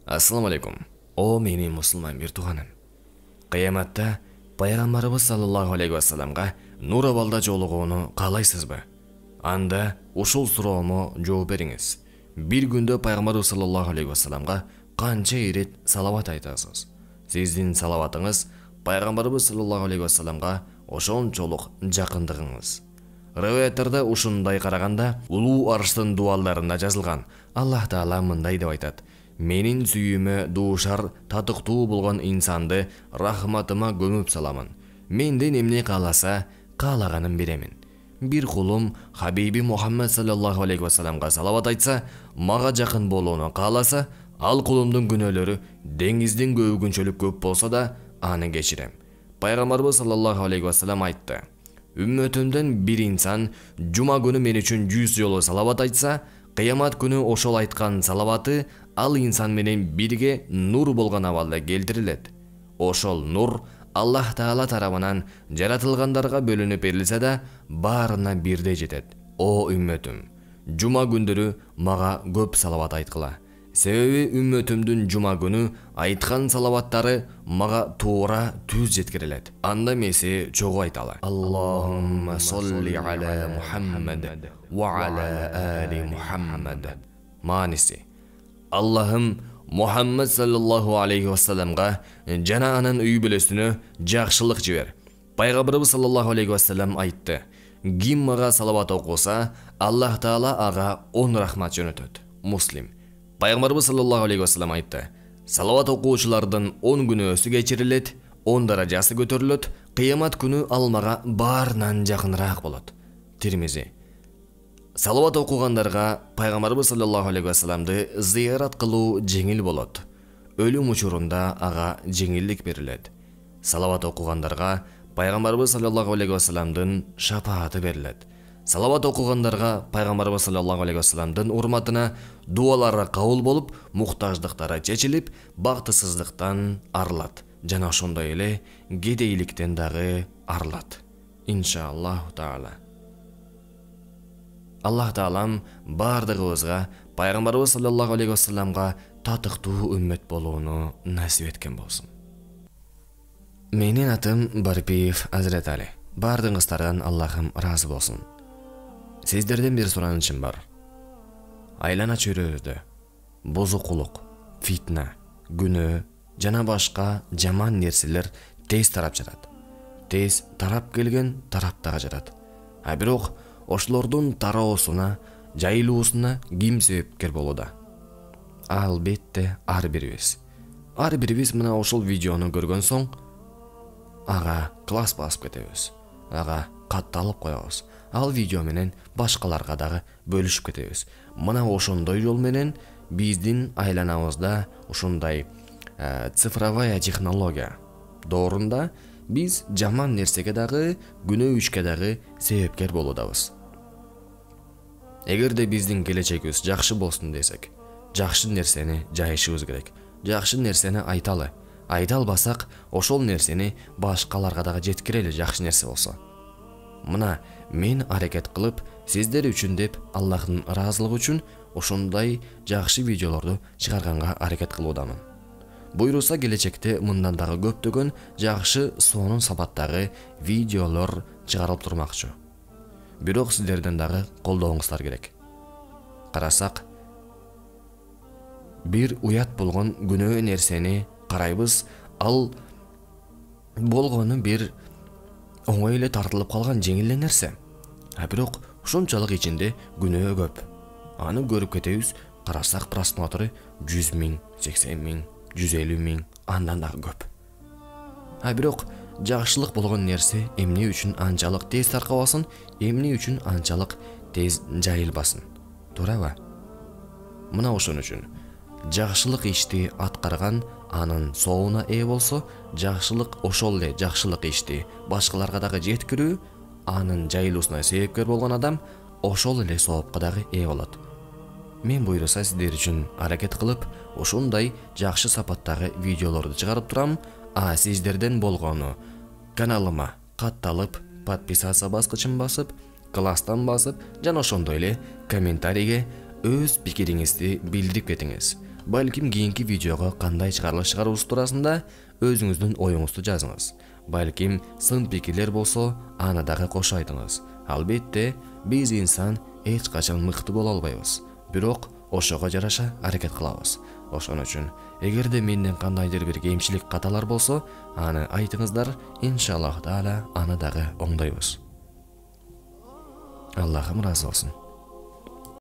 Ассаламу алейкум. О менин мусулман бир тууганым. Кыяматта пайгамбарыбыз саллаллаху алейхи вассаламга нур абалда жолугууну каалайсызбы? Анда ушул суроомо жооп бериңиз. Бир күндө пайгамбарыбыз саллаллаху алейхи вассаламга канча ирет салават айтасыз? Сиздин салаватыңыз пайгамбарыбыз саллаллаху алейхи вассаламга ошончолук жакындыгыңыз. Риваяттарда ушундай караганда улуу арштын дуаларында жазылган. Аллах Таала мындай деп айтат: Менин сүйүмө дуушар татыктуу болгон инсанды рахматыма көмүп саламын. Менден эмне кааласа, каалаганын беремин. Бир кулум Хабиби Мухаммад саллаллаху алейхи вассаламга салават айтса, мага жакын болууну кааласа, ал кулумдун күнөөлөрү деңиздин көбүгүнчөлүк көп болсо да, аны кечирем. Пайгамбарыбыз саллаллаху алейхи вассалам айтты: Үммөтүмдөн бир инсан жума күнү мен үчүн 100 жолу салават айтса, кыямат күнү ошол айткан салаваты ал инсан менен бирге нур болгон абалда келтирилет. Ошол нур Аллах Таала тарабынан жаратылгандарга бөлүнүп берилсе да, баарына бирдей жетет. О үммөтүм, жума күндөрү мага көп салават айткыла. Себеби үммөтүмдүн жума күнү айткан салаваттары мага туура түз жеткирилет. Анда месе чогуу айталы: Аллахумма солли аля Мухаммад ва аля али Мухаммад. Мааниси: Аллахым Мухаммад саллаллаху алейхи вассаламга жана анын үй бүлөсүнө жакшылык жибер. Пайгамбарыбыз саллаллаху алейхи вассалам айтты: Ким мага салават окуса, Аллах Таала ага 10 рахмат жөнөтөт. Муслим. Пайгамбарыбыз саллаллаху алейхи вассалам айтты: Салават окуучулардын 10 күнөөсү кечирилет, 10 даражасы көтөрүлөт, кыямат күнү ал мага баарынан жакыныраак болот. Тирмизи. Салават окугандарга пайгамбарыбыз саллаллаху алейхи вассаламды зыярат кылуу жеңил болот. Өлүм учурунда ага жеңилдик берилет. Салават окугандарга пайгамбарыбыз саллаллаху алейхи вассаламдын шапааты берилет. Салават окугандарга пайгамбарыбыз саллаллаху алейхи вассаламдын урматына дуалары кабыл болуп, муктаждыктары чечилип, бактысыздыктан арылат. Жана ошондой эле кедейликтен дагы арылат. Иншаллаху таала. Аллах Таалам бардыгыбызга пайгамбарыбыз саллаллаху алейхи вассаламга татыктуу үммөт болууну насип эткен болсун. Менин атым Барпиев Азрет Али. Бардыгыңыздардан Аллахым ыраазы болсун. Сиздерден бир суранычым бар. Айлана чөйрөбүздө бузукулук, фитна, күнөө жана башка жаман нерселер тез тарап жатат. Тез тарап келген тараптага жатат. А бирок ошолордун тароосуна, жайылуусуна ким себепкер болууда? Албетте ар бирибиз. Ар бирибиз мына ошол видеону көргөн соң ага класс басып кетебиз. Ага катталып коебуз. Ал видео менен башкаларга дагы бөлүшүп кетебиз. Мына ошондой жол менен биздин айланабызда ушундай цифровая технология доорунда биз жаман нерсеге дагы, күнөө ишке дагы себепкер болуудабыз. Эгерде биздин келечегибиз жакшы болсун десек, жакшы нерсени жайышыбыз керек. Жакшы нерсени айталы. Айта албасак, ошол нерсени башкаларга дагы жеткирели, жакшы нерсе болсо. Мына мен аракет кылып, сиздер үчүн деп, Аллахтын ыраазылыгы үчүн ошондой жакшы видеолорду чыгарганга аракет кылуудамын. Буйруса келечекте мындан дагы көптөгөн жакшы сонун сабаттагы видеолор чыгарылып турмакчы. Бирок сиздерден дагы колдооңуздар керек. Карасак, бир уят болгон күнөө нерсени карайбыз, ал болгону бир оңой эле тартылып калган жеңил нерсе. А бирок ушунчалык ичинде күнөө көп. Аны көрүп кетебиз, карасак просмотры 100 000, 80 000, 150 000, андан дагы көп. А бирок жакшылык болгон нерсе эмне үчүн анчалык тез таркабасын, эмне үчүн анчалык тез жайылбасын? Туурабы? Мына ошон үчүн жакшылык ишти аткарган анын соонуна ээ болсо, жакшылык ошол эле жакшылык ишти башкаларга дагы жеткирүү, анын жайылуусуна себепкер болгон адам ошол эле соопко дагы ээ болот. Мен буйруса сиздер үчүн аракет кылып, ушундай жакшы сапаттагы видеолорду чыгарып турам. А сиздерден болгону каналыма катталып, подписация баскычын басып, класстан басып, жана ошондой эле комментарийге өз пикириңизди билдирип кетиңиз. Балким кийинки видеого кандай чыгарылыш чыгаруубуз туурасында өзүңүздүн оюңузду жазыңыз. Балким сын пикирлер болсо, аны дагы кошо айтыңыз. Албетте, биз инсан эч качан мыкты боло албайбыз. Бирок ошого жараша аракет кылабыз. Ошон үчүн, эгерде менден кандайдыр бир кемчилик каталар болсо, аны айтыңыздар, иншаллах таала аны дагы оңдойбуз. Аллахым ыраазы болсун.